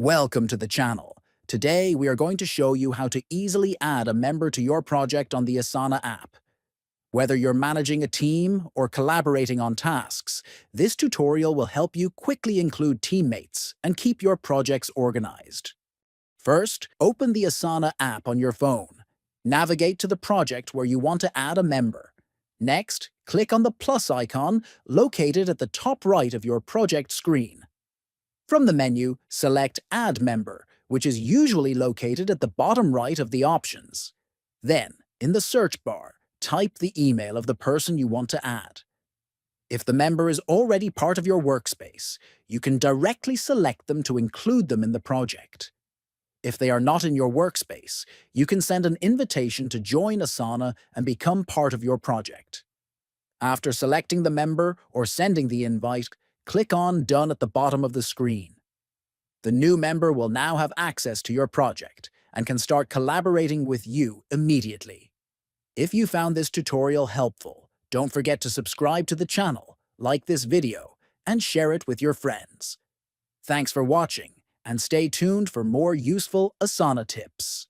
Welcome to the channel. Today, we are going to show you how to easily add a member to your project on the Asana app. Whether you're managing a team or collaborating on tasks, this tutorial will help you quickly include teammates and keep your projects organized. First, open the Asana app on your phone. Navigate to the project where you want to add a member. Next, click on the plus icon located at the top right of your project screen. From the menu, select Add Member, which is usually located at the bottom right of the options. Then, in the search bar, type the email of the person you want to add. If the member is already part of your workspace, you can directly select them to include them in the project. If they are not in your workspace, you can send an invitation to join Asana and become part of your project. After selecting the member or sending the invite, click on Done at the bottom of the screen. The new member will now have access to your project and can start collaborating with you immediately. If you found this tutorial helpful, don't forget to subscribe to the channel, like this video, and share it with your friends. Thanks for watching, and stay tuned for more useful Asana tips.